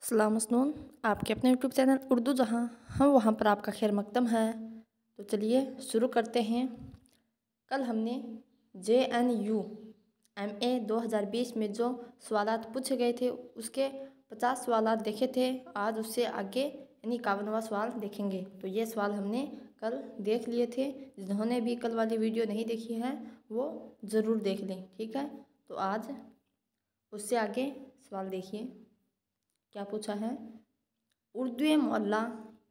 अस्सलाम मसनून, आपके अपने यूट्यूब चैनल उर्दू जहाँ हम वहाँ पर आपका खैर मकदम है। तो चलिए शुरू करते हैं। कल हमने JNU MA 2020 में जो सवालात पूछे गए थे उसके 50 सवालात देखे थे। आज उससे आगे यानी 51वां सवाल देखेंगे। तो ये सवाल हमने कल देख लिए थे। जिन्होंने भी कल वाली वीडियो नहीं देखी है वो ज़रूर देख लें, ठीक है। तो आज उससे आगे सवाल देखिए क्या पूछा है। उर्दू मोहल्ला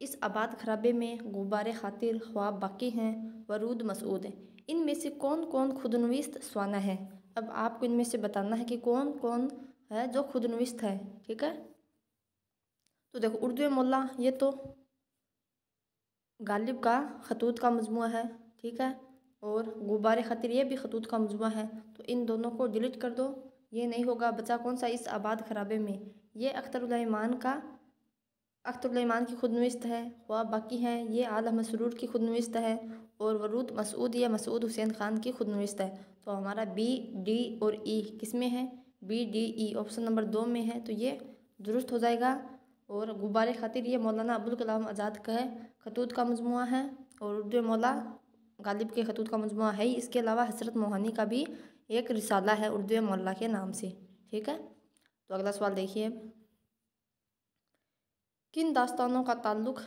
इस आबाद खराबे में गुब्बारे खातिर ख्वाब बाकी हैं वरूद मसूद हैं। इनमें से कौन कौन खुदनविस्त स्वाना है। अब आपको इनमें से बताना है कि कौन कौन है जो खुदनविस्त है, ठीक है। तो देखो उर्दू मोहल्ला ये तो गालिब का खतूत का मजमुआ है, ठीक है। और गुब्बारे खातिर ये भी खतूत का मजमुआ है। तो इन दोनों को डिलीट कर दो, ये नहीं होगा। बचा कौन सा इस आबाद खराबे में, ये अख्तरुल की खुदनविस्त है। ख्वाब बाकी हैं ये आला मसरूर की खुदनविस्त है। और वरूद मसूद या मसूद हुसैन खान की खुदनविस्त है। तो हमारा B, D और E किस में है, B, D, E option number 2 में है। तो ये दुरुस्त हो जाएगा। और गुब्बारे खातिर ये मौलाना अबुल कलाम आज़ाद का है, खतूत का मजमुआ है। और उर्दू मौला गालिब के खतूत का मजमुआ है ही। इसके अलावा हसरत मोहानी का भी एक रिसाला है उर्दू मौला के नाम से, ठीक है। तो अगला सवाल देखिए। किन दास्तानों का ताल्लुक़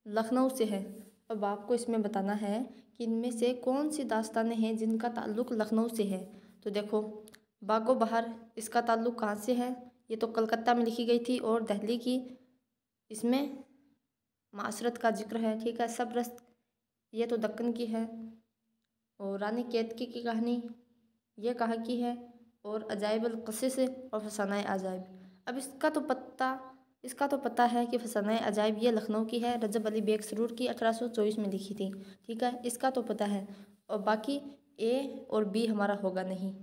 लखनऊ से है। अब आपको इसमें बताना है कि इनमें से कौन सी दास्तानें हैं जिनका ताल्लुक़ लखनऊ से है। तो देखो बागो बहार, इसका ताल्लुक़ कहाँ से है। ये तो कलकत्ता में लिखी गई थी और दिल्ली की इसमें माशरत का जिक्र है, ठीक है। सबरस्त ये तो दक्कन की है। और रानी केतकी की कहानी ये कहाँ की है। और अजाइबुल क़िसस और फसानाए अजाइब। अब इसका तो पता है कि फसानाए अजाइब ये लखनऊ की है, रजब अली बेग सरूर की 1824 में लिखी थी, ठीक है। इसका तो पता है। और बाकी A और B हमारा होगा नहीं।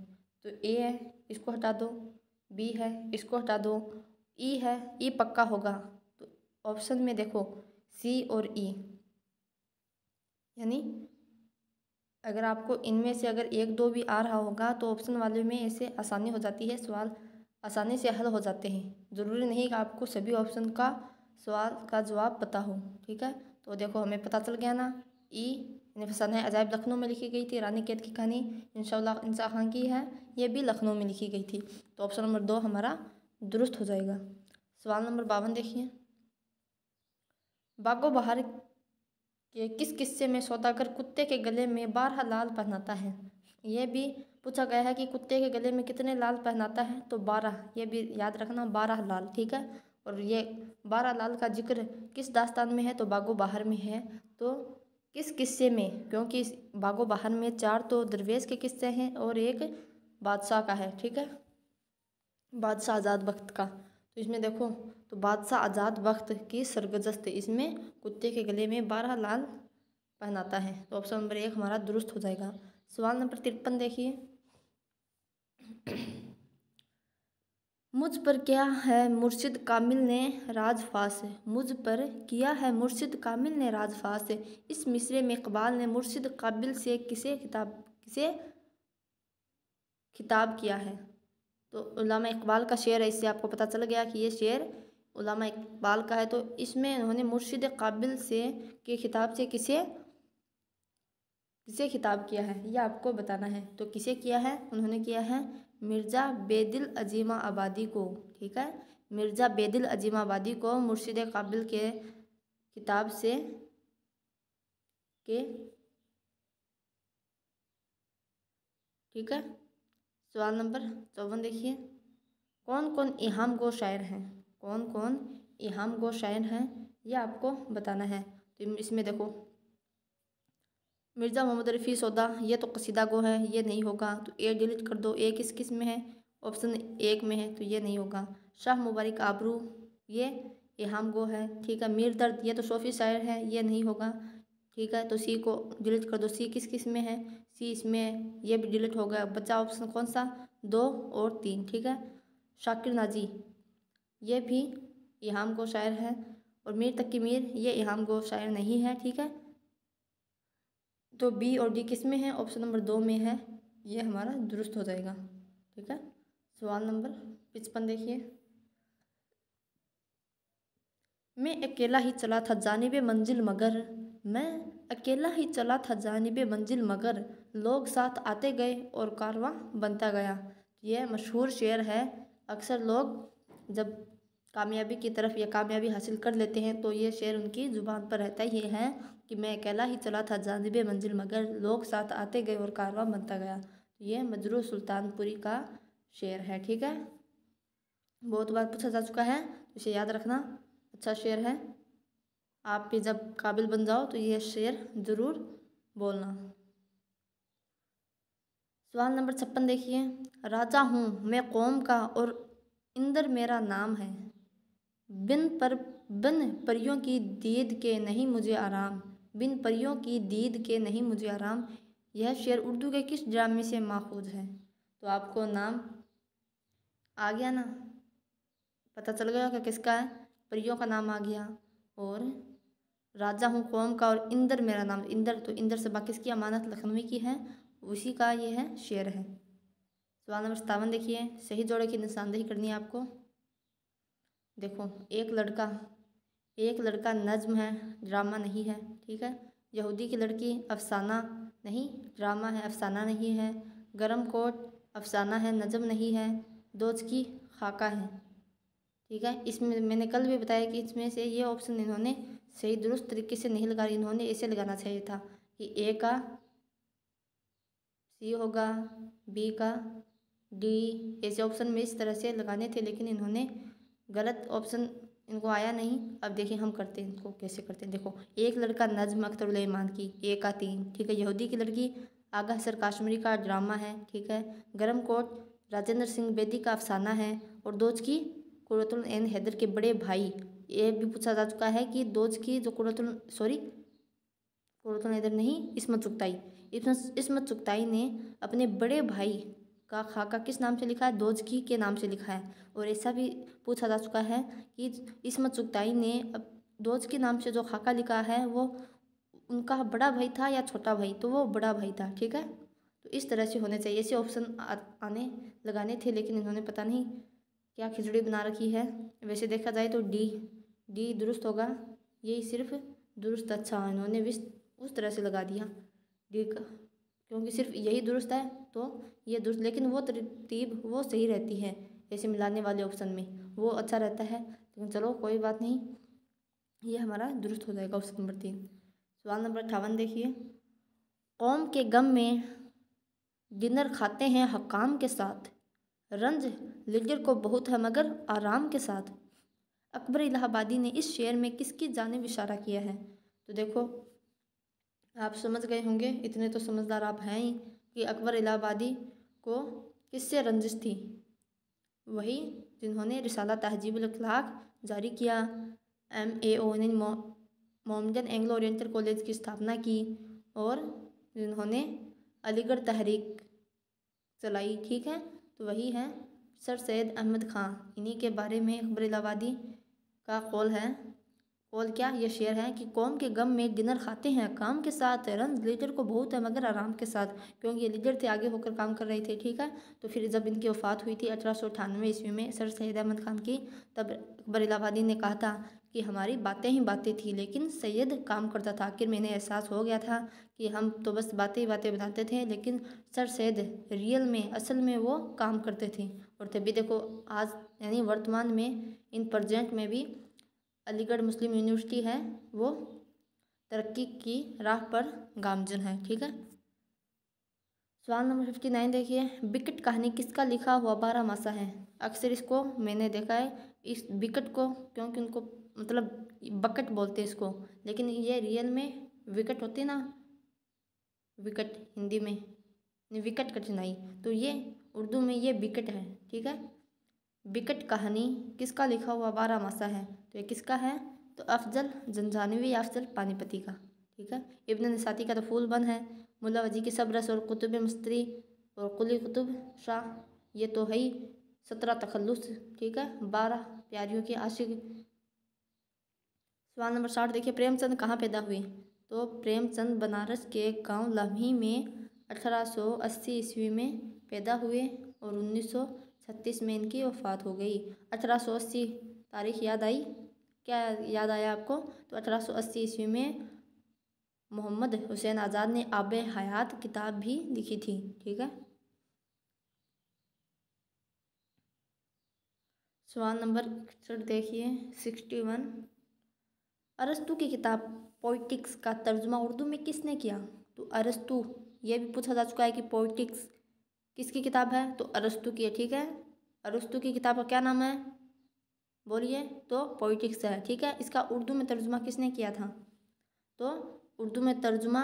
तो A है, इसको हटा दो। B है, इसको हटा दो। E है, E पक्का होगा। तो ऑप्शन में देखो C और E, यानी अगर आपको इनमें से अगर 1, 2 भी आ रहा होगा तो ऑप्शन वाले में ऐसे आसानी हो जाती है, सवाल आसानी से हल हो जाते हैं। ज़रूरी नहीं कि आपको सभी ऑप्शन का सवाल का जवाब पता हो, ठीक है। तो देखो हमें पता चल गया ना। ई यानी फसानाए अजाइब लखनऊ में लिखी गई थी। रानी कैद की कहानी इंसा खान की है, ये भी लखनऊ में लिखी गई थी। तो ऑप्शन नंबर 2 हमारा दुरुस्त हो जाएगा। सवाल नंबर 52 देखिए। बागो बहार कि किस किस्से में सौदागर कुत्ते के गले में 12 लाल पहनाता है। यह भी पूछा गया है कि कुत्ते के गले में कितने लाल पहनाता है। तो 12, ये भी याद रखना, 12 लाल, ठीक है। और ये 12 लाल का जिक्र किस दास्तान में है, तो बागो बहार में है। तो किस किस्से में, क्योंकि बागो बहार में 4 तो दरवेश के किस्से हैं और एक बादशाह का है, ठीक है, बादशाह आज़ाद वक्त का। तो इसमें देखो तो बादशाह आज़ाद वक्त की सरगजश्त इसमें कुत्ते के गले में 12 लाल पहनाता है। तो ऑप्शन नंबर 1 हमारा दुरुस्त हो जाएगा। सवाल नंबर 53 देखिए। मुझ पर क्या है मुर्शिद कामिल ने राजफास, मुझ पर किया है मुर्शिद कामिल ने राजफास। इस मिसरे में इकबाल ने मुर्शिद काबिल से किसे खिताब किया है। तो उल्लामा इकबाल का शेर है, इससे आपको पता चल गया कि ये शेर उल्लामा इकबाल का है। तो इसमें उन्होंने मुर्शिद काबिल से के खिताब से किसे खिताब किया है, ये आपको बताना है। तो किसे किया है, उन्होंने किया है मिर्ज़ा बेदिल अजीमा आबादी को, ठीक है। मिर्ज़ा बेदिल अजीमा आबादी को मुर्शिद काबिल के खिताब से ठीक है। सवाल नंबर 54 देखिए। कौन कौन इहाम गो शायर हैं, कौन कौन इहाम गो शायर हैं, ये आपको बताना है। तो इसमें देखो मिर्ज़ा मोहम्मद रफ़ी सौदा ये तो कसीदा गो है, ये नहीं होगा। तो ए डिलीट कर दो। ए किस में है, ऑप्शन 1 में है, तो ये नहीं होगा। शाह मुबारक आबरू ये इहाम गो है, ठीक है। मीर दर्द ये तो सूफी शायर है, ये नहीं होगा, ठीक है। तो सी को डिलीट कर दो। सी किस में है, सी इसमें, ये भी डिलीट हो गया। बचा ऑप्शन कौन सा, 2 और 3, ठीक है। शाकिर नाजी ये भी इहाम गो शायर है। और मीर तकी मीर ये इहाम गो शायर नहीं है, ठीक है। तो बी और डी किस में है, ऑप्शन नंबर 2 में है, ये हमारा दुरुस्त हो जाएगा, ठीक है। सवाल नंबर 55 देखिए। मैं अकेला ही चला था जानिबे मंजिल मगर, मैं अकेला ही चला था जानिबे मंजिल मगर, लोग साथ आते गए और कारवां बनता गया। यह मशहूर शेर है। अक्सर लोग जब कामयाबी की तरफ या कामयाबी हासिल कर लेते हैं तो ये शेर उनकी ज़ुबान पर रहता ही है कि मैं अकेला ही चला था जानिबे मंजिल मगर, लोग साथ आते गए और कारवां बनता गया। तो ये मजरू सुल्तानपुरी का शेर है। ठीक है, बहुत बार पूछा जा चुका है, इसे याद रखना, अच्छा शेर है। आप भी जब काबिल बन जाओ तो ये शेर ज़रूर बोलना। सवाल नंबर 56 देखिए। राजा हूँ मैं कौम का और इंदर मेरा नाम है, बिन परियों की दीद के नहीं मुझे आराम, बिन परियों की दीद के नहीं मुझे आराम। यह शेर उर्दू के किस ड्रामे से माखूज है? तो आपको नाम आ गया ना, पता चल गया कि किसका है। परियों का नाम आ गया और राजा हूँ कौम का और इंदर मेरा नाम। इंदर तो इंदर से बाकी किसकी अमानत लखनवी की है, उसी का ये है शेर है। सवाल नंबर 57 देखिए। सही जोड़े की निशानदेही करनी है आपको। देखो, एक लड़का नज्म है, ड्रामा नहीं है। ठीक है, यहूदी की लड़की अफसाना नहीं, ड्रामा है, अफसाना नहीं है। गरम कोट अफसाना है, नज्म नहीं है। दोज की खाका है। ठीक है, इसमें मैंने कल भी बताया कि इसमें से ये ऑप्शन इन्होंने सही दुरुस्त तरीके से नहीं लगाया। इन्होंने ऐसे लगाना चाहिए था कि ए का सी होगा, बी का डी, ऐसे ऑप्शन में इस तरह से लगाने थे, लेकिन इन्होंने गलत ऑप्शन इनको आया नहीं। अब देखिए हम करते हैं, इनको कैसे करते हैं। देखो, एक लड़का नज्म अख्तर ईमान की, ए का 3। ठीक है, यहूदी की लड़की आगा सर काश्मीरी का ड्रामा है। ठीक है, गरम कोट राजेंद्र सिंह बेदी का अफसाना है। और दोज की कुर्रतुल ऐन हैदर के बड़े भाई, ये भी पूछा जा चुका है कि दोज की जो कुर्रतुल हैदर नहीं, इस्मत चुगताई, इस्मत चुगताई ने अपने बड़े भाई का खाका किस नाम से लिखा है? दोजकी के नाम से लिखा है। और ऐसा भी पूछा जा चुका है कि इस्मत चुगताई ने अब दोज के नाम से जो खाका लिखा है वो उनका बड़ा भाई था या छोटा भाई, तो वो बड़ा भाई था। ठीक है, तो इस तरह से होने चाहिए, ऐसे ऑप्शन आने लगाने थे, लेकिन इन्होंने पता नहीं क्या खिचड़ी बना रखी है। वैसे देखा जाए तो डी दुरुस्त होगा, यही सिर्फ दुरुस्त। अच्छा, इन्होंने भी उस तरह से लगा दिया डी का, क्योंकि सिर्फ यही दुरुस्त है तो ये दुरुस्त, लेकिन वो तरतीब वो सही रहती है ऐसे मिलाने वाले ऑप्शन में, वो अच्छा रहता है। लेकिन चलो कोई बात नहीं, ये हमारा दुरुस्त हो जाएगा ऑप्शन नंबर 3। सवाल नंबर 58 देखिए। कौम के गम में डिनर खाते हैं हकाम के साथ, रंज लीडर को बहुत है मगर आराम के साथ। अकबर इलाहाबादी ने इस शेर में किसकी जानिब इशारा किया है? तो देखो, आप समझ गए होंगे, इतने तो समझदार आप हैं ही, कि अकबर इलाहाबादी को किससे रंजिश थी? वही जिन्होंने रिसाला तहजीबुल अखलाक जारी किया, MAO यानी मोहम्मदन एंग्लो ओरिएंटल कॉलेज की स्थापना की, और जिन्होंने अलीगढ़ तहरीक चलाई। ठीक है, तो वही है सर सैयद अहमद ख़ान। इन्हीं के बारे में अकबर इलाहाबादी का कौल है। कौल क्या, ये शेर है कि कौम के गम में डिनर खाते हैं काम के साथ, रंज लीडर को बहुत है मगर आराम के साथ। क्योंकि ये लीडर थे, आगे होकर काम कर रहे थे। ठीक है, तो फिर जब इनकी वफ़ात हुई थी 1898 ईस्वी में सर सैयद अहमद ख़ान की, तब अकबर इलाहाबादी ने कहा था कि हमारी बातें ही बातें थी लेकिन सैयद काम करता था। आखिर मैंने एहसास हो गया था कि हम तो बस बातें ही बातें बनाते थे, लेकिन सर सैयद रियल में असल में वो काम करते थे। और तभी देखो आज यानी वर्तमान में इन प्रेजेंट में भी अलीगढ़ मुस्लिम यूनिवर्सिटी है, वो तरक्की की राह पर गामजन है। ठीक है, सवाल नंबर 59 देखिए। बिकट कहानी किसका लिखा हुआ 12 मासा है? अक्सर इसको मैंने देखा है, इस बिकट को, क्योंकि उनको मतलब बकट बोलते हैं इसको, लेकिन ये रियल में विकट होती है ना, विकट हिंदी में विकट कठिनाई, तो ये उर्दू में ये बिकट है। ठीक है, बिकट कहानी किसका लिखा हुआ 12 मासा है? तो ये किसका है? तो अफजल जंजानवी या अफजल पानीपति का। ठीक है, इब्न निसाती का तो फूल बन है, मुल्ला वजी की सब रस और कुतुब मस्तरी और कुली कुतुब शाह, ये तो है ही 17 तखल्लुस। ठीक है, 12 प्यारियों के आशिक। सवाल नंबर 60 देखिए। प्रेमचंद कहाँ पैदा हुए? तो प्रेमचंद बनारस के गांव लम्ही में 1880 ईस्वी में पैदा हुए और 1936 में इनकी वफ़ात हो गई। 1880 तारीख याद आई? क्या याद आया आपको? तो 1880 ईस्वी में मोहम्मद हुसैन आज़ाद ने आब हयात किताब भी लिखी थी। ठीक है। सवाल नंबर 61 देखिए 61। अरस्तु की किताब पोइटिक्स का तर्जुमा उर्दू में किसने किया? तो अरस्तु, ये भी पूछा जा चुका है कि पोइटिक्स किसकी किताब है? तो अरस्तु की है। ठीक है। अरस्तु की किताब का क्या नाम है? बोलिए। तो पोइटिक्स है। ठीक है। इसका उर्दू में तर्जुमा किसने किया था? तो उर्दू में तर्जुमा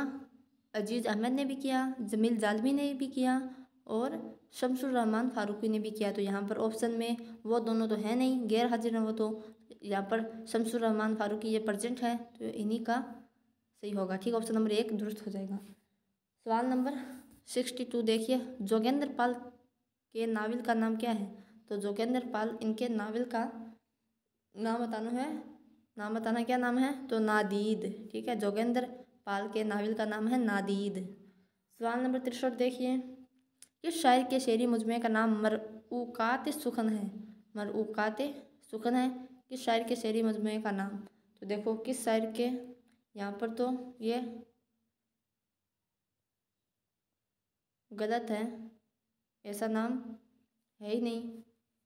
अजीज़ अहमद ने भी किया, जमील जालमी ने भी किया और शमसुर रहमान फारूकी ने भी किया। तो यहाँ पर ऑप्शन में वो दोनों तो है नहीं, गैर हाजिर हैं वो, तो यहाँ पर शमसुर रहमान फारूकी ये प्रेजेंट है, तो इन्हीं का सही होगा। ठीक, ऑप्शन नंबर 1 दुरुस्त हो जाएगा। सवाल नंबर 62 देखिए, जोगेंद्र पाल के नावल का नाम क्या है? तो जोगेंद्र पाल, इनके नावल का नाम बताना है। नाम बताना, क्या नाम है? तो नादीद। ठीक है। जोगेंद्र पाल के नावल का नाम है नादीद। सवाल नंबर 63 देखिए, किस शायर के शेरी मुजमे का नाम मरऊकात सुखन है? मरऊकात सुखन है किस शायर के शेरी मुजमे का नाम? तो देखो किस शायर के, यहाँ पर तो ये गलत है, ऐसा नाम है ही नहीं,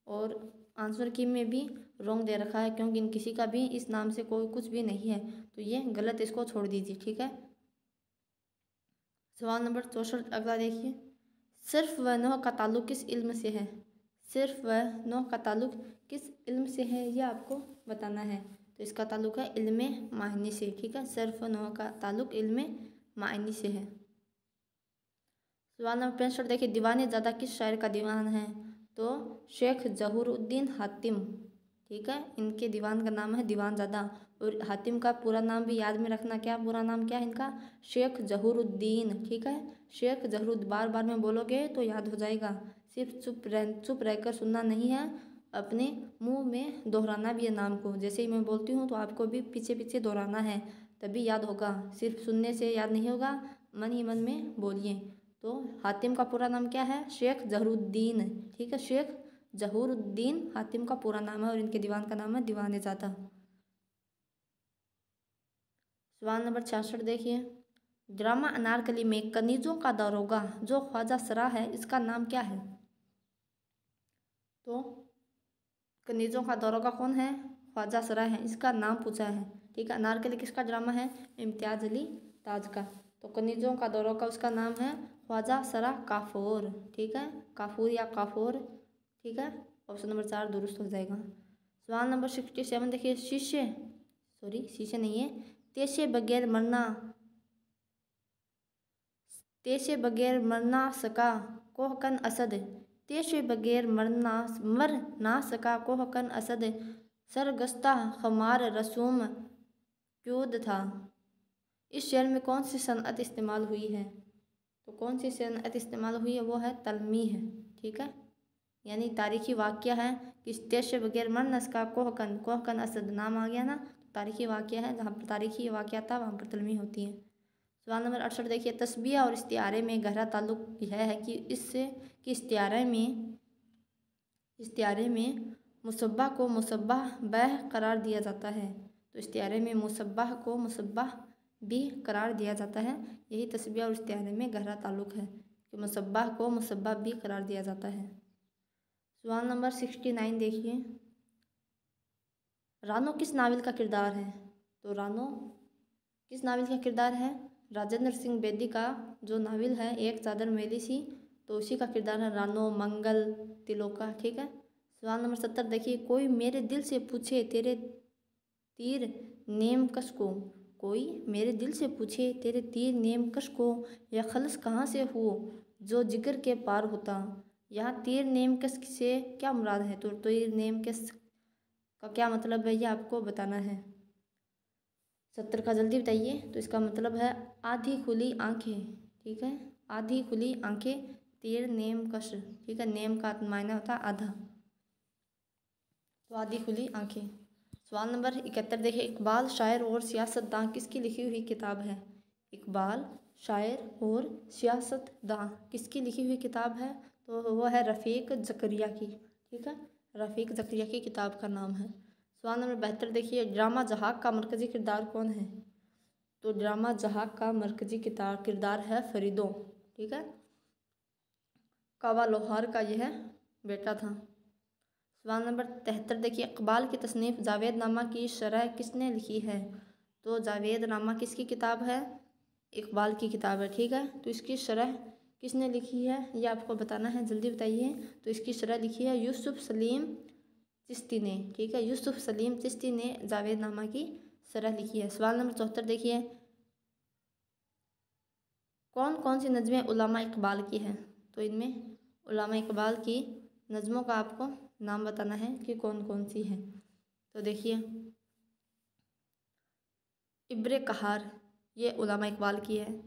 और आंसर की में भी रॉन्ग दे रखा है, क्योंकि इन किसी का भी इस नाम से कोई कुछ भी नहीं है, तो ये गलत, इसको छोड़ दीजिए। ठीक है। सवाल नंबर 64 अगला देखिए, सिर्फ व नौ का ताल्लुक किस इल्म से है? सिर्फ व नौ का ताल्लुक किस इल्म से है, यह आपको बताना है। तो इसका ताल्लुक है इल्म मायनी से। ठीक है। सिर्फ व नौ का ताल्लुक इल्म मायनी से है। सवाल नंबर 65 देखिए, दीवान ज़्यादा किस शायर का दीवान है? तो शेख जहूरुद्दीन हातिम। ठीक है। इनके दीवान का नाम है दीवान ज़्यादा, और हातिम का पूरा नाम भी याद में रखना। क्या पूरा नाम क्या है इनका? शेख जहूरुद्दीन। ठीक है। शेख जहूरुद्दीन, बार बार में बोलोगे तो याद हो जाएगा, सिर्फ चुप रहकर सुनना नहीं है, अपने मुंह में दोहराना भी है नाम को। जैसे ही मैं बोलती हूँ तो आपको भी पीछे पीछे दोहराना है, तभी याद होगा, सिर्फ सुनने से याद नहीं होगा, मन ही मन में बोलिए। तो हातिम का पूरा नाम क्या है? शेख जहूरुद्दीन। ठीक है। शेख जहूरुद्दीन हातिम का पूरा नाम है, और इनके दीवान का नाम है दीवान ज़्यादा। सवाल नंबर 66 देखिए, ड्रामा अनारकली में कनीजों का दारोगा जो ख्वाजा सरा है, इसका नाम क्या है? तो कनीजों का दारोगा कौन है? ख्वाजा सरा है, इसका नाम पूछा है। ठीक है। अनारकली किसका ड्रामा है? इम्तियाज अली ताज का। तो कनीजों का दारोगा, उसका नाम है ख्वाजा सरा काफूर। ठीक है। काफूर या काफूर। ठीक है। ऑप्शन नंबर 4 दुरुस्त हो जाएगा। सवाल नंबर 67 देखिए, शीशे नहीं है, तेशे बगैर मरना सका कोहकन असद। तेशे बगैर मर ना सका कोहकन असद, सरगस्ता खमार रसूम क्यूद था। इस शेर में कौन सी सनअत इस्तेमाल हुई है? तो कौन सी सनअत इस्तेमाल हुई है? वो है तलमीह। ठीक है। यानी तारीखी वाक़या है कि तेशे बगैर मर न सका कोहकन असद, नाम आ गया ना, तारीखी वाक़या है, जहाँ पर तारीखी वाक़या था वहाँ पर तलमीह होती है। सवाल नंबर 68 देखिए, तस्बिया और इस्तिआरे में गहरा ताल्लुक यह है कि इससे कि इस्तिआरे में मुसब्बा को मुसब्बाह बह करार दिया जाता है। तो इस्तिआरे में मुसब्बाह को मुसब्बाह भी करार दिया जाता है। यही तस्बिया और इस्तिआरे में गहरा ताल्लुक है कि मुसब्बाह को मुसब्बाह भी करार दिया जाता है। सवाल नंबर 69 देखिए, रानो किस नावल का किरदार है? तो रानो किस नावल का किरदार है? राजेंद्र सिंह बेदी का जो नावल है एक चादर मेली सी, तो उसी का किरदार है रानो मंगल तिलोका। ठीक है। सवाल नंबर 70 देखिए, कोई मेरे दिल से पूछे तेरे तीर नेम कश को, कोई मेरे दिल से पूछे तेरे तीर नेम कश को, या खलस कहाँ से हो जो जिगर के पार होता। यहाँ तीर नेम कश से क्या मुराद है? तो तीर नेम कश का क्या मतलब है, ये आपको बताना है। 70 का जल्दी बताइए। तो इसका मतलब है आधी खुली आंखें। ठीक है। आधी खुली आंखें, तीर नेम कश। ठीक है। नेम का मायना होता है आधा, तो आधी खुली आंखें। सवाल नंबर 71 देखिए, इकबाल शायर और सियासतदां किसकी लिखी हुई किताब है? इकबाल शायर और सियासतदां किसकी लिखी हुई किताब है? तो वो है रफ़ीक ज़करिया की। ठीक है। रफ़ीक ज़करिया की किताब का नाम है। सवाल नंबर 72 देखिए, ड्रामा जहाक का मरकजी किरदार कौन है? तो ड्रामा जहाक का मरकजी किरदार है फरीदो। ठीक है, कावा लोहार का यह बेटा था। सवाल नंबर 73 देखिए, इकबाल की तसनीफ़ जावेदनामा की शरह किसने लिखी है? तो जावेदनामा किसकी किताब है? इकबाल की किताब है। ठीक है, तो इसकी शरह किसने लिखी है ये आपको बताना है, जल्दी बताइए। तो इसकी शरह लिखी है यूसुफ सलीम चिश्ती ने। ठीक है, यूसुफ सलीम चिश्ती ने जावेदनामा की शरह लिखी है। सवाल नंबर 74 देखिए, कौन कौन सी नज़में उलामा इकबाल की हैं? तो इनमें उलामा इकबाल की नज़मों का आपको नाम बताना है कि कौन कौन सी हैं। तो देखिए, इब्रे कहार ये उलामा इकबाल की है।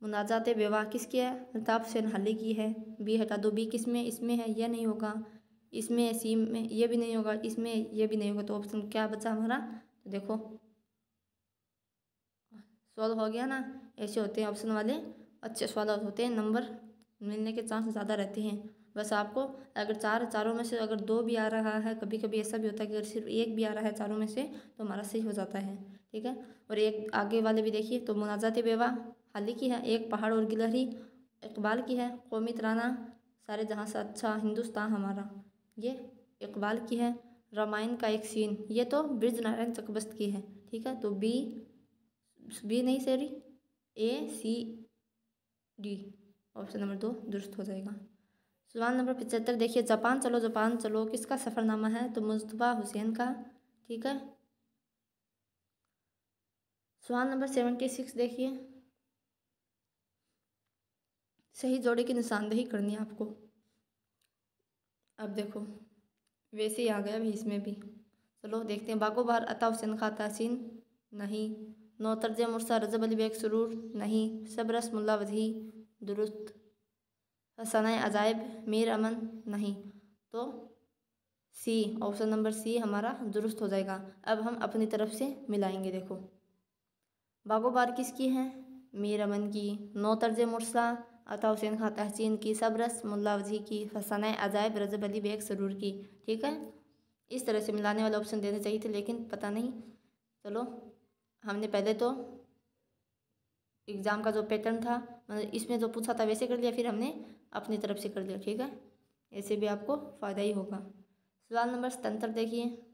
मुनाजात बेवा किसकी है? अल्ताफ़ सेनहाली की है। बी हटा दो, बी किसमें? इसमें है, यह नहीं होगा। इसमें सी में ये भी नहीं होगा, इसमें ये भी नहीं होगा। तो ऑप्शन क्या बचा हमारा? तो देखो सॉल्व हो गया ना। ऐसे होते हैं ऑप्शन वाले, अच्छे सवाल होते हैं, नंबर मिलने के चांस ज़्यादा रहते हैं। बस आपको अगर चारों में से अगर 2 भी आ रहा है, कभी कभी ऐसा भी होता है कि अगर सिर्फ 1 भी आ रहा है चारों में से, तो हमारा सही हो जाता है। ठीक है, और एक आगे वाले भी देखिए, तो मुनाजात बेवा हाली की है, एक पहाड़ और गिलहरी इकबाल की है, कौमी तराना सारे जहाँ से अच्छा हिंदुस्तान हमारा ये इकबाल की है, रामायण का एक सीन ये तो ब्रिज नारायण चकबस्त की है। ठीक है, तो बी नहीं सॉरी, ACD ऑप्शन नंबर 2 दुरुस्त हो जाएगा। सवाल नंबर 75 देखिए, जापान चलो किसका सफ़रनामा है? तो मुस्तफ़ा हुसैन का। ठीक है, सवाल नंबर 76 देखिए, सही जोड़े की निशानदेही करनी है आपको। अब देखो वैसे ही आ गया भाई इसमें भी। चलो देखते हैं। बागो बहार अता हुसैन खा तहसीन नहीं। नौ तर्ज मुर्सा रजब अली बेग सुरूर नहीं। सबरस मुल्ला वजही दुरुस्त। हसना अजायब मीर अमन नहीं। तो सी ऑप्शन नंबर सी हमारा दुरुस्त हो जाएगा। अब हम अपनी तरफ से मिलाएंगे। देखो बागो बार किसकी है? मीर अमन की। नौ तर्ज मुर्सा अता हुसैन खां तहसीन की। सबरस मुल्ला वजही की। फसाना अजायब रजब अली बेग सरूर की। ठीक है, इस तरह से मिलाने वाले ऑप्शन देने चाहिए थे, लेकिन पता नहीं। चलो हमने पहले तो एग्ज़ाम का जो पैटर्न था, मतलब इसमें जो पूछा था वैसे कर लिया, फिर हमने अपनी तरफ से कर लिया। ठीक है, ऐसे भी आपको फ़ायदा ही होगा। सवाल नंबर 77 देखिए,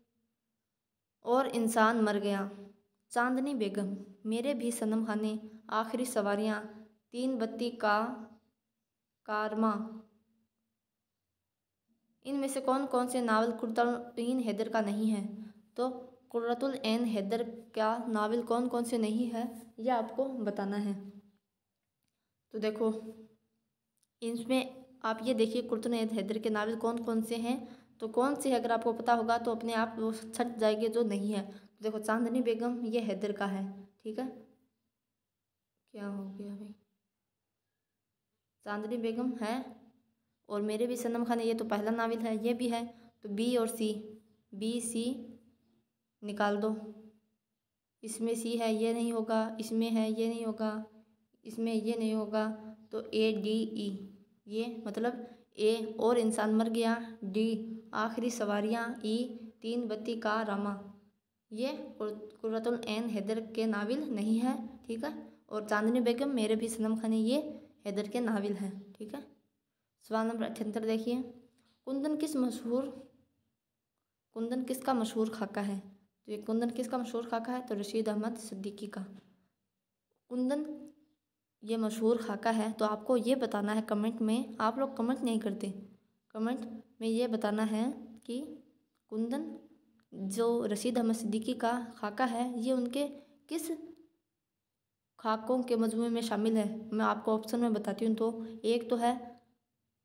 और इंसान मर गया, चांदनी बेगम, मेरे भी सनम खाने, आखिरी सवारियाँ, तीन बत्ती का कारमा, इनमें से कौन कौन से नावल कुर्रतुल हैदर का नहीं है? तो कुर्रतुल ऐन हैदर का नावल कौन कौन से नहीं है यह आपको बताना है। तो देखो इसमें आप ये देखिए कुर्रतुल ऐन हैदर के नावल कौन कौन से हैं। तो कौन से अगर आपको पता होगा तो अपने आप वो छट जाएंगे, जो नहीं है। तो देखो चांदनी बेगम ये हैदर का है। ठीक है, क्या हो गया भाई? चांदनी बेगम है, और मेरे भी सनम खाने ये तो पहला नावल है, ये भी है। तो बी और सी, बी सी निकाल दो। इसमें सी है, ये नहीं होगा। इसमें है, ये नहीं होगा। इसमें ये नहीं होगा। तो ADE ये मतलब ए और इंसान मर गया, डी आखिरी सवारियाँ, ई तीन बत्ती का रामा, ये कुर्रतुल ऐन हैदर के नावल नहीं है। ठीक है, और चांदनी बेगम मेरे भी सनम खाने ये हैदर के नावल हैं। ठीक है, सवाल नंबर 78 देखिए, कुंदन किसका मशहूर खाका है? तो ये कुंदन किसका मशहूर खाका है? तो रशीद अहमद सिद्दीकी का कुंदन ये मशहूर खाका है। तो आपको ये बताना है कमेंट में, आप लोग कमेंट नहीं करते, कमेंट में ये बताना है कि कुंदन जो रशीद अहमद सिद्दीकी का खाका है ये उनके किस खाकों के मजमूए में शामिल है। मैं आपको ऑप्शन में बताती हूँ। तो एक तो है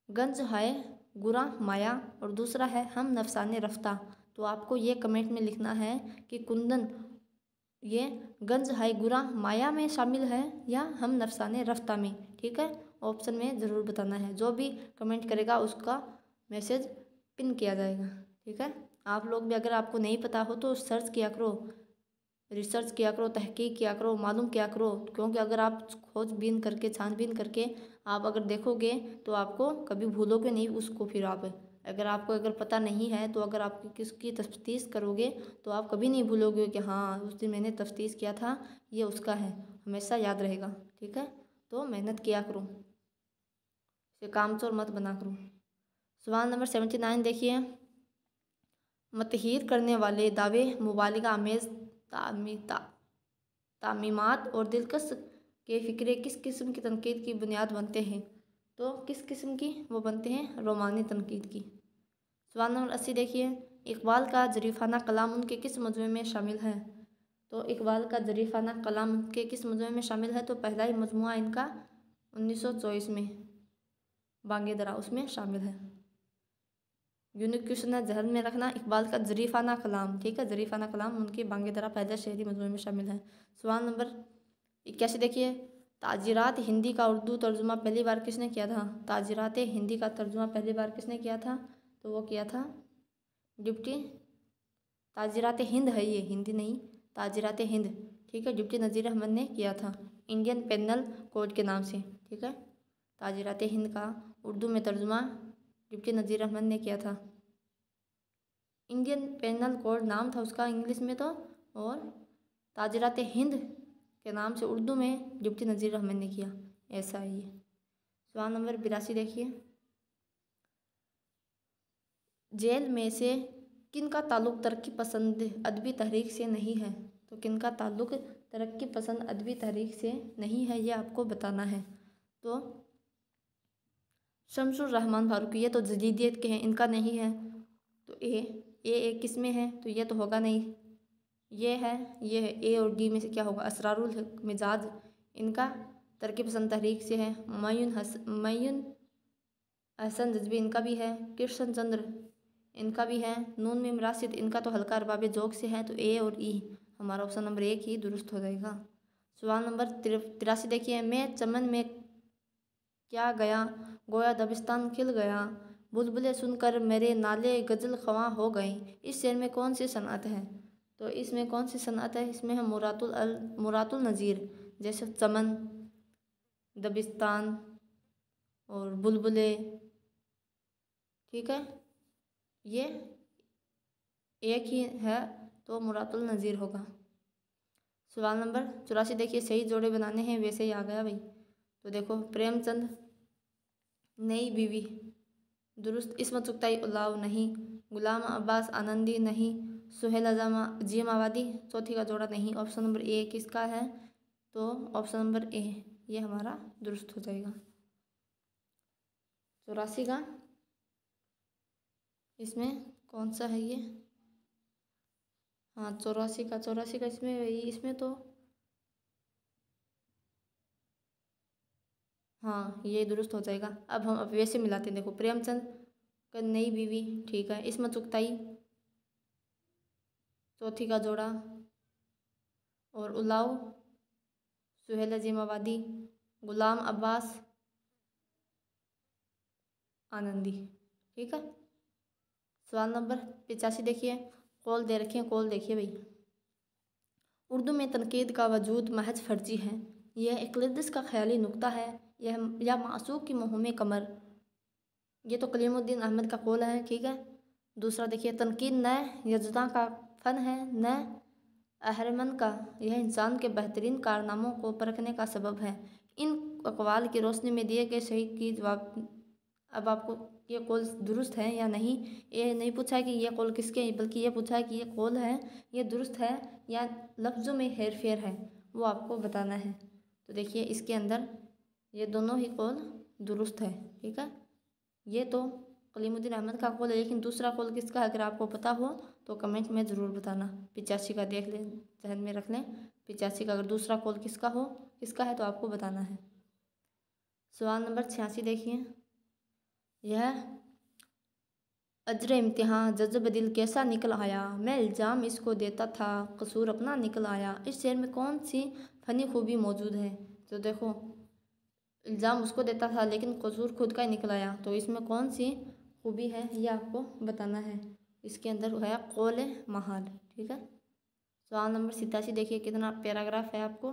गंज है गुरा माया, और दूसरा है हम नफसाने रफ्ता। तो आपको ये कमेंट में लिखना है कि कुंदन ये गंज है गुरा माया में शामिल है या हम नफसाने रफ्ता में। ठीक है, ऑप्शन में ज़रूर बताना है। जो भी कमेंट करेगा उसका मैसेज पिन किया जाएगा। ठीक है, आप लोग भी अगर आपको नहीं पता हो तो सर्च किया करो, रिसर्च किया करो, तहकीक किया करो, मालूम किया करो। क्योंकि अगर आप खोजबीन करके छानबीन करके आप अगर देखोगे तो आपको कभी भूलोगे नहीं उसको, फिर आप अगर आपको पता नहीं है तो अगर आप किसकी तफ्तीश करोगे तो आप कभी नहीं भूलोगे कि हाँ उस दिन मैंने तफ्तीश किया था, ये उसका है, हमेशा याद रहेगा। ठीक है, तो मेहनत किया करो, इसे कामचोर मत बना करो। सवाल नंबर 79 देखिए, मतहीर करने वाले दावे मुबालिगा आमेज तामीमात और दिलकश के फ़िक्रे किस किस्म की तनकीद की बुनियाद बनते हैं? तो किस किस्म की वो बनते हैं? रोमानी तनकीद की। सवाल नंबर 80 देखिए, इकबाल का जरीफ़ाना कलाम उनके किस मजमूए में शामिल है? तो इकबाल का जरीफ़ाना कलाम के किस मजमूए में शामिल है? तो पहला ही मजमुआ इनका 1924 में बांगे दरा, उसमें शामिल है। यूनिक क्वेश्चन है, जहन में रखना, इकबाल का जरीफ़ाना कलाम, ठीक है, जरीफ़ाना कलाम उनके बांगे दरा पहले शहरी मजमूए में शामिल है। सवाल नंबर 81 देखिए, ताजीरात हिंदी का उर्दू तर्जुमा पहली बार किसने किया था? ताजीरात हिंदी का तर्जुमा पहली बार किसने किया था? तो वो किया था डिप्टी, ताजीरात हिंद है ये, हिंदी नहीं, ताजीरात हिंद, ठीक है, डिप्टी नज़ीर अहमद ने किया था इंडियन पेनल कोड के नाम से। ठीक है, ताजीरात हिंद का उर्दू में तर्जुमा डिप्टी नज़ीर अहमद ने किया था। इंडियन पेनल कोड नाम था उसका इंग्लिश में तो, और ताजीरात हिंद के नाम से उर्दू में डिप्टी नज़ीर अहमद ने किया, ऐसा है ये। सवाल नंबर 82 देखिए, जेल में से किन का ताल्लुक़ तरक्की पसंद अदबी तहरीक से नहीं है? तो किन का ताल्लुक़ तरक्की पसंद अदबी तहरीक से नहीं है, ये आपको बताना है। तो शमसुर रहमान फारूकी, ये तो जदीदियत के हैं, इनका नहीं है। तो ए किस में है? तो ये तो होगा नहीं, ये है, ये है, ए और डी में से क्या होगा? असरारुल मिजाज, इनका तरक्की पसंद तहरीक से है। मयून अहसन जज्बी, इनका भी है। कृष्ण चंद्र, इनका भी है। नून में राशिद, इनका तो हल्का अरबाब जोक से है। तो ए और ई, हमारा ऑप्शन नंबर 1 ही दुरुस्त हो जाएगा। सवाल नंबर 83 देखिए, मैं चमन में क्या गया, गोया दबिस्तान खिल गया, बुलबुलें सुनकर मेरे नाले गज़ल ख्वां हो गई, इस शेर में कौन सी सनअत है? तो इसमें कौन सी सनअत है? इसमें है मुरातुल नज़ीर, जैसे चमन, दबिस्तान और बुलबुले। ठीक है, ये एक ही है, तो मुरातुल नज़ीर होगा। सवाल नंबर 84 देखिए, सही जोड़े बनाने हैं, वैसे ही आ गया भाई। तो देखो, प्रेमचंद नई बीवी दुरुस्त, इसमें चुगताई उलाव नहीं, गुलाम अब्बास आनंदी नहीं, सुहेल जिमावादी चौथी का जोड़ा नहीं। ऑप्शन नंबर ए किसका है? तो ऑप्शन नंबर ए, ये हमारा दुरुस्त हो जाएगा। 84 का इसमें कौन सा है ये? हाँ, 84 का इसमें तो हाँ, ये दुरुस्त हो जाएगा। अब हम वैसे मिलाते हैं, देखो, प्रेमचंद का नई बीवी, ठीक है, इसमें चुगताई चौथी का जोड़ा, और उलाव सुहेल जिमावादी, गुलाम अब्बास आनंदी। ठीक है, सवाल नंबर 85 देखिए, कौल दे रखे हैं, कौल देखिए भाई। उर्दू में तनकीद का वजूद महज फर्जी है, यह इक्लिदिस का ख्याली नुक्ता है, या मासूक की मुहम्मे कमर, ये तो कलीमुद्दीन अहमद का कौल है। ठीक है, दूसरा देखिए, तनकीद न यजदा का फ़न है, न अहरमन का, यह इंसान के बेहतरीन कारनामों को परखने का सबब है। इन अक़वाल की रोशनी में दिए गए सही की जवाब, अब आपको ये कौल दुरुस्त है या नहीं, ये नहीं पूछा है कि ये कौल किसके हैं, बल्कि ये पूछा है कि ये कौल है, ये दुरुस्त है या लफ्ज़ों में हेर फेर है, वो आपको बताना है। तो देखिए, इसके अंदर ये दोनों ही कौल दुरुस्त है। ठीक है, ये तो कलीमुद्दीन अहमद का कौल है, लेकिन दूसरा कौल किसका, अगर आपको पता हो तो कमेंट में ज़रूर बताना। 85 का देख लें, जहन में रख लें, 85 का अगर दूसरा कौल किसका है तो आपको बताना है। सवाल नंबर 86 देखिए, यह अजर इम्तिहान जज़्ब दिल कैसा निकल आया, मैं इल्ज़ाम इसको देता था कसूर अपना निकल आया, इस शेर में कौन सी फ़नी खूबी मौजूद है? तो देखो, इल्ज़ाम उसको देता था लेकिन कसूर खुद का ही निकल आया, तो इसमें कौन सी खूबी है ये आपको बताना है। इसके अंदर है कौल महाल। ठीक है, सवाल नंबर 87 देखिए, कितना पैराग्राफ है आपको।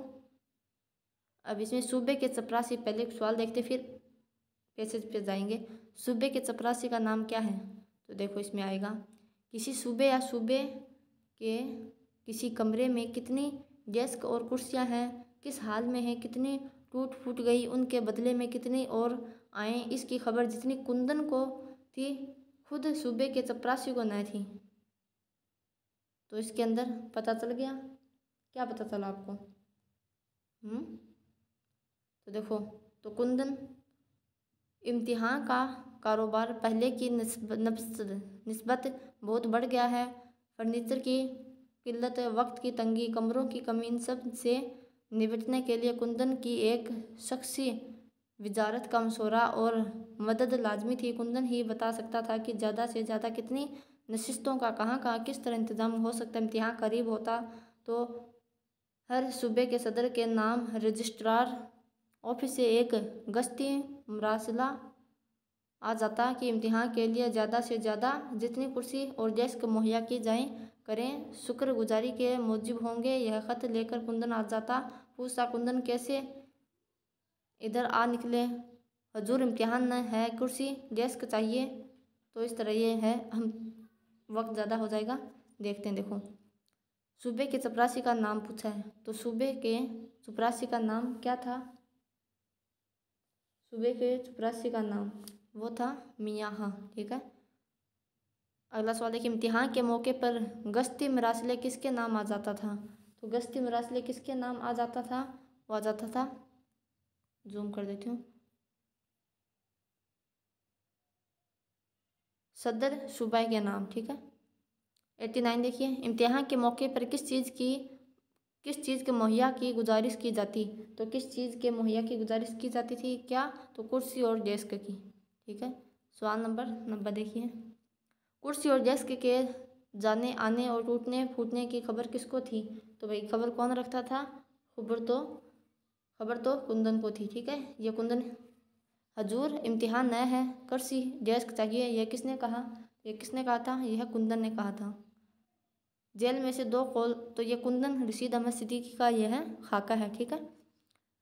अब इसमें सूबे के चपरासी, पहले सवाल देखते फिर पैसेज पे जाएंगे। सूबे के चपरासी का नाम क्या है? तो देखो इसमें आएगा किसी सूबे या सूबे के किसी कमरे में कितनी डेस्क और कुर्सियां हैं, किस हाल में है, कितनी टूट फूट गई, उनके बदले में कितनी और आए, इसकी खबर जितनी कुंदन को थी खुद सूबे के चपरासी को न थी। तो इसके अंदर पता चल गया, क्या पता चला आपको? तो देखो, तो कुंदन इम्तिहान का कारोबार पहले की निस्बत बहुत बढ़ गया है। फर्नीचर की किल्लत, वक्त की तंगी, कमरों की कमी, इन सब से निपटने के लिए कुंदन की एक शख्सी वजारत का मशवरा और मदद लाजमी थी। कुंदन ही बता सकता था कि ज़्यादा से ज़्यादा कितनी नशिस्तों का कहाँ किस तरह इंतज़ाम हो सकता है। इम्तिहान करीब होता तो हर सूबे के सदर के नाम रजिस्ट्रार ऑफिस से एक गश्ती मरासला आ जाता कि इम्तिहान के लिए ज़्यादा से ज़्यादा जितनी कुर्सी और डेस्क मुहैया की जाए करें, शुक्रगुजारी के मूजिब होंगे। यह ख़त लेकर कुंदन आ जाता। पूछता, कुंदन कैसे इधर आ निकले? हजूर इम्तिहान न है, कुर्सी डेस्क चाहिए। तो इस तरह ये है, हम वक्त ज़्यादा हो जाएगा, देखते हैं। देखो, सूबे के चपरासी का नाम पूछा है, तो सूबे के चपरासी का नाम क्या था? सूबे के चपरासी का नाम वो था मियाँ। हाँ, ठीक है। अगला सवाल है कि इम्तिहान के मौके पर गश्ती मरासले किसके नाम आ जाता था? तो गश्ती मरासले किसके नाम आ जाता था? वो आ जाता था, जूम कर देती हूँ, सदर सूबा के नाम। ठीक है। 89 देखिए, इम्तिहान के मौके पर किस चीज़ के मुहैया की गुजारिश की जाती? तो किस चीज़ के मुहैया की गुजारिश की जाती थी? क्या? तो कुर्सी और डेस्क की। ठीक है। सवाल नंबर 90 देखिए, कुर्सी और डेस्क के जाने आने और टूटने फूटने की खबर किसको थी? तो भाई खबर कौन रखता था? खबर तो कुंदन को थी। ठीक है। ये कुंदन, हजूर इम्तिहान न है, कुर्सी डेस्क चाहिए, यह किसने कहा? था? यह कुंदन ने कहा था। जेल में से 2 कौल, तो ये कुंदन रशीद अहमद सिद्दीकी का यह है खाका है। ठीक है।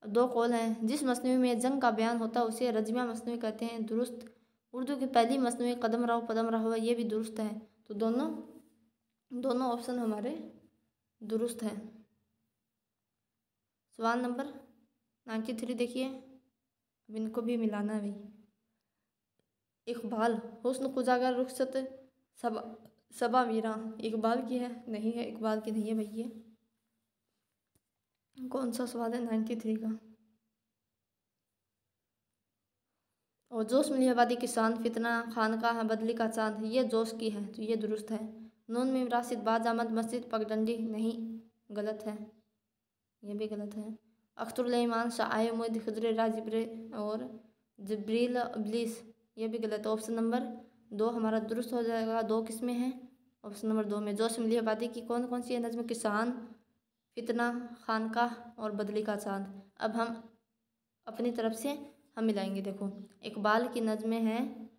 2 कौल हैं। जिस मसनवी में जंग का बयान होता है उसे रजमिया मसनवी कहते हैं, दुरुस्त। उर्दू की पहली मसनवी कदम रहा हुआ, ये भी दुरुस्त है। तो दोनों ऑप्शन हमारे दुरुस्त हैं। सवाल नंबर 93 देखिए, अब इनको भी मिलाना है भाई। इकबाल, हुस्न कुजागर, रुखसत सबा वीरा, इकबाल की है? नहीं है, इकबाल की नहीं है भाई। ये कौन सा सवाल है 93 का? और जोश मिली आबादी किसान, फितना, खानका, बदली का चांद, ये जोश की है, तो ये दुरुस्त है। नून में राशिद, बाज अहमद, मस्जिद, पगडंडी, नहीं, गलत है, ये भी गलत है। अख्तरुल शाह उमद, खजर राजिब्रे और जब्रील इब्लीस, ये भी गलत है। ऑप्शन नंबर 2 हमारा दुरुस्त हो जाएगा। 2 किस में है? ऑप्शन नंबर 2 में। जोश मिली आबादी की कौन सी है नज़्म? किसान, फितना, खानका और बदली का चांद। अब हम अपनी तरफ से हम मिलाएंगे। देखो, इकबाल की नज़में हैं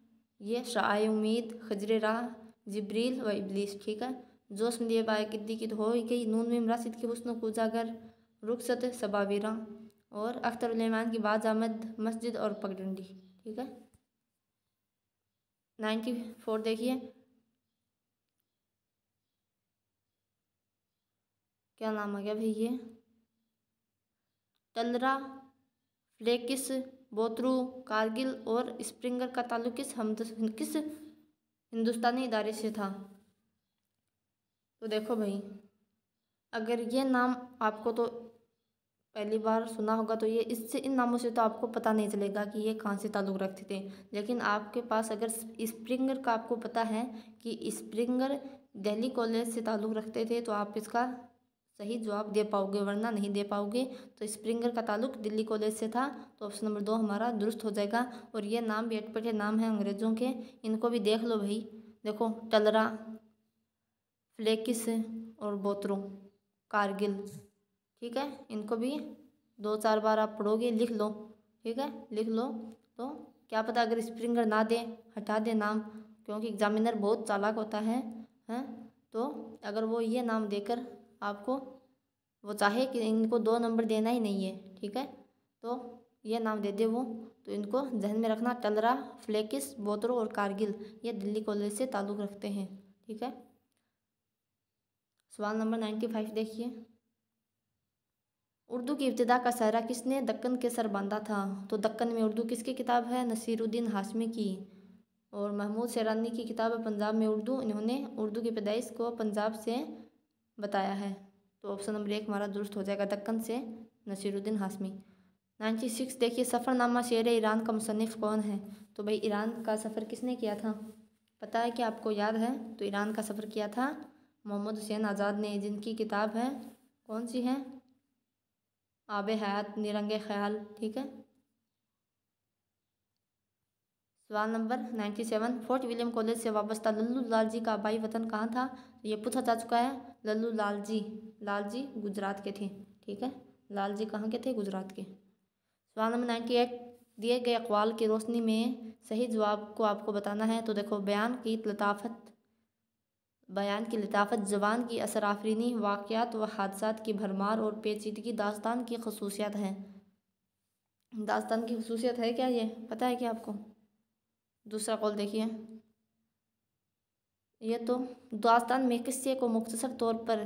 ये शाह उम्मीद, खजर राह, जिब्रील व इब्लीस। ठीक है। जोश में दिए बायकिद्दी की तो हो ही गई। नून में राशिद की हुस्न को उजागर, रुखसत सबावीरा और अख्तरुल की बाज अहमद, मस्जिद और पगडंडी। ठीक है। 94 देखिए, क्या नाम आ गया भाई? ये तलरा, फ्लेकिस, बोतरू, कारगिल और स्प्रिंगर का ताल्लुक किस हिंदुस्तानी इदारे से था? तो देखो भाई, अगर ये नाम आपको तो पहली बार सुना होगा तो ये इन नामों से तो आपको पता नहीं चलेगा कि ये कहाँ से ताल्लुक़ रखते थे। लेकिन आपके पास अगर स्प्रिंगर का आपको पता है कि स्प्रिंगर दिल्ली कॉलेज से ताल्लुक़ रखते थे तो आप इसका सही जवाब दे पाओगे, वरना नहीं दे पाओगे। तो स्प्रिंगर का ताल्लुक़ दिल्ली कॉलेज से था, तो ऑप्शन नंबर 2 हमारा दुरुस्त हो जाएगा। और ये नाम भी अटपटे नाम हैं अंग्रेज़ों के, इनको भी देख लो भाई। देखो, टलरा, फ्लेकिस और बोत्रो, कारगिल। ठीक है। इनको भी 2-4 बार आप पढ़ोगे, लिख लो। ठीक है, लिख लो। तो क्या पता अगर स्प्रिंगर ना दे, हटा दे नाम, क्योंकि एग्जामिनर बहुत चालाक होता है, हैं? तो अगर वो ये नाम देकर आपको वो चाहे कि इनको 2 नंबर देना ही नहीं है, ठीक है, तो ये नाम दे दे वो, तो इनको ध्यान में रखना। टलरा, फ्लेकिस, बोतरो और कारगिल ये दिल्ली कॉलेज से ताल्लुक़ रखते हैं। ठीक है। सवाल नंबर 95 देखिए। उर्दू की इब्तिदा का सहरा किसने दक्कन के सर बांधा था? तो दक्कन में उर्दू किसकी किताब है? नसीरुद्दीन हाशमी की। और महमूद शेरानी की किताब है पंजाब में उर्दू। इन्होंने उर्दू की पैदाइश को पंजाब से बताया है। तो ऑप्शन नंबर 1 हमारा दुरुस्त हो जाएगा, दक्कन से नसीरुद्दीन हाशमी। 96 देखिए। सफ़रनामा शेर ईरान का मुसन्निफ़ कौन है? तो भाई ईरान का सफ़र किसने किया था? पता है कि आपको याद है? तो ईरान का सफ़र किया था मोहम्मद हुसैन आज़ाद ने, जिनकी किताब है कौन सी है? आबे हयात, निरंगे ख्याल। ठीक है। सवाल नंबर 97। फोर्ट विलियम कॉलेज से वाबस्ता लल्लू लालजी का आबाई वतन कहाँ था? ये पूछा जा चुका है। लल्लू लालजी गुजरात के थे। ठीक है। लालजी कहाँ के थे? गुजरात के। सवाल नंबर 98। दिए गए अक़वाल की रोशनी में सही जवाब को आपको बताना है। तो देखो, बयान की लताफत, ज़बान की असर आफरीनी, वाक़यात व हादसात की भरमार और पेचीदगी दास्तान की खसूसियात हैं। दास्तान की खसूसियत है क्या? ये पता है क्या आपको? दूसरा कॉल देखिए। ये तो दास्तान में किस्से को मुख्तसर तौर पर,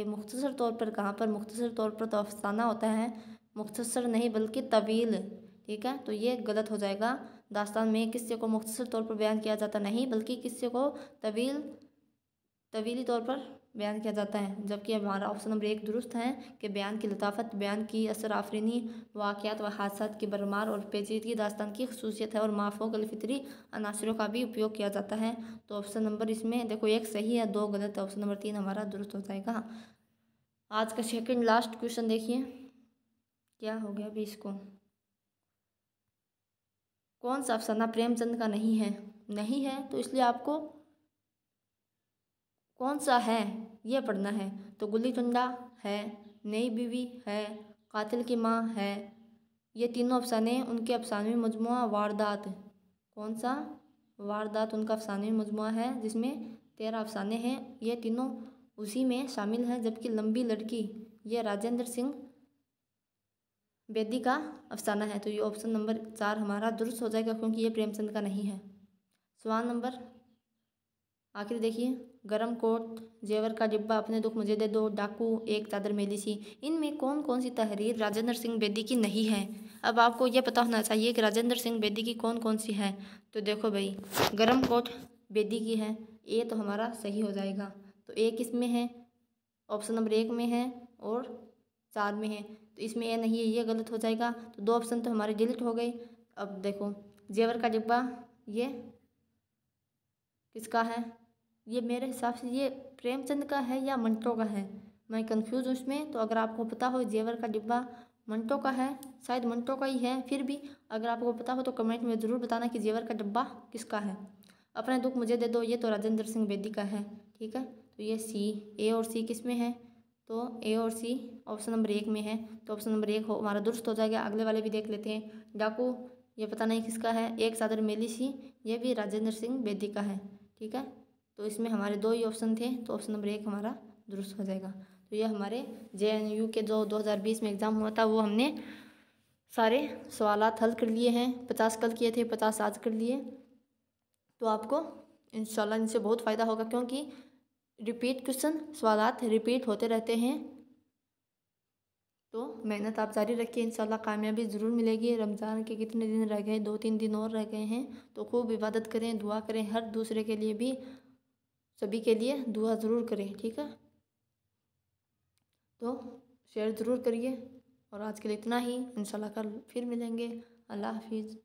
मुख्तसर तौर पर कहाँ पर? मुख्तसर तौर पर तो अफसाना होता है, मुख्तसर नहीं बल्कि तवील। ठीक है। तो ये गलत हो जाएगा। दास्तान में किस्से को मुख्तसर तौर पर बयान किया जाता नहीं, बल्कि किस्से को तवीली तौर पर बयान किया जाता है। जबकि हमारा ऑप्शन नंबर 1 दुरुस्त है कि बयान की लताफत, बयान की असर आफरीनी, वाक़यात व हादसात की भरमार और पेचीदगी दास्तान की खसूसियत है और माफ़ोक अलफ़ितरी अनासरों का भी उपयोग किया जाता है। तो ऑप्शन नंबर इसमें देखो 1 सही है, 2 गलत है। ऑप्शन नंबर 3 हमारा दुरुस्त हो जाएगा। आज का सेकंड लास्ट क्वेश्चन देखिए, क्या हो गया अभी इसको। कौन सा अफसाना प्रेमचंद का नहीं है? तो इसलिए आपको कौन सा है ये पढ़ना है। तो गुल्ली डंडा है, नई बीवी है, कातिल की माँ है। ये तीनों अफसाने उनके अफसानवी मजमुआ वारदात। कौन सा? वारदात उनका अफसानवी मजमुआ है, जिसमें 13 अफसाने हैं। ये तीनों उसी में शामिल हैं। जबकि लंबी लड़की ये राजेंद्र सिंह बेदी का अफसाना है। तो ये ऑप्शन नंबर 4 हमारा दुरुस्त हो जाएगा, क्योंकि ये प्रेमचंद का नहीं है। सवाल नंबर आखिर देखिए। गरम कोट, जेवर का डिब्बा, अपने दुख मुझे दे दो, डाकू, एक चादर मेली सी, इनमें कौन कौन सी तहरीर राजेंद्र सिंह बेदी की नहीं है? अब आपको ये पता होना चाहिए कि राजेंद्र सिंह बेदी की कौन कौन सी है। तो देखो भाई, गरम कोट बेदी की है, ए तो हमारा सही हो जाएगा। तो ए किस में है? ऑप्शन नंबर 1 में है और 4 में है। तो इसमें ए नहीं है, ये गलत हो जाएगा। तो 2 ऑप्शन तो हमारे डिलीट हो गए। अब देखो, जेवर का डिब्बा ये किसका है? ये मेरे हिसाब से ये प्रेमचंद का है या मंटो का है, मैं कंफ्यूज हूँ इसमें। तो अगर आपको पता हो जेवर का डिब्बा मंटो का है, शायद मंटो का ही है। फिर भी अगर आपको पता हो तो कमेंट में ज़रूर बताना कि जेवर का डिब्बा किसका है। अपने दुख मुझे दे दो, ये तो राजेंद्र सिंह बेदी का है। ठीक है। तो ये ए और सी किस में है? तो ए और सी ऑप्शन नंबर 1 में है। तो ऑप्शन नंबर 1 हमारा दुरुस्त हो जाएगा। अगले वाले भी देख लेते हैं। डाकू ये पता नहीं किसका है। एक चादर मेली सी ये भी राजेंद्र सिंह बेदी का है। ठीक है। तो इसमें हमारे 2 ही ऑप्शन थे। तो ऑप्शन नंबर 1 हमारा दुरुस्त हो जाएगा। तो ये हमारे JNU के जो 2020 में एग्ज़ाम हुआ था, वो हमने सारे सवालात हल कर लिए हैं। 50 कल किए थे, 50 आज कर लिए। तो आपको इंशाल्लाह इनसे बहुत फ़ायदा होगा, क्योंकि रिपीट क्वेश्चन, सवालात रिपीट होते रहते हैं। तो मेहनत आप जारी रखिए, इंशाल्लाह कामयाबी ज़रूर मिलेगी। रमज़ान के कितने दिन रह गए? 2-3 दिन और रह गए हैं। तो खूब इबादत करें, दुआ करें, हर दूसरे के लिए भी, सभी के लिए दुआ ज़रूर करें। ठीक है। तो शेयर ज़रूर करिए। और आज के लिए इतना ही, इंशाल्लाह कल फिर मिलेंगे। अल्लाह हाफिज़।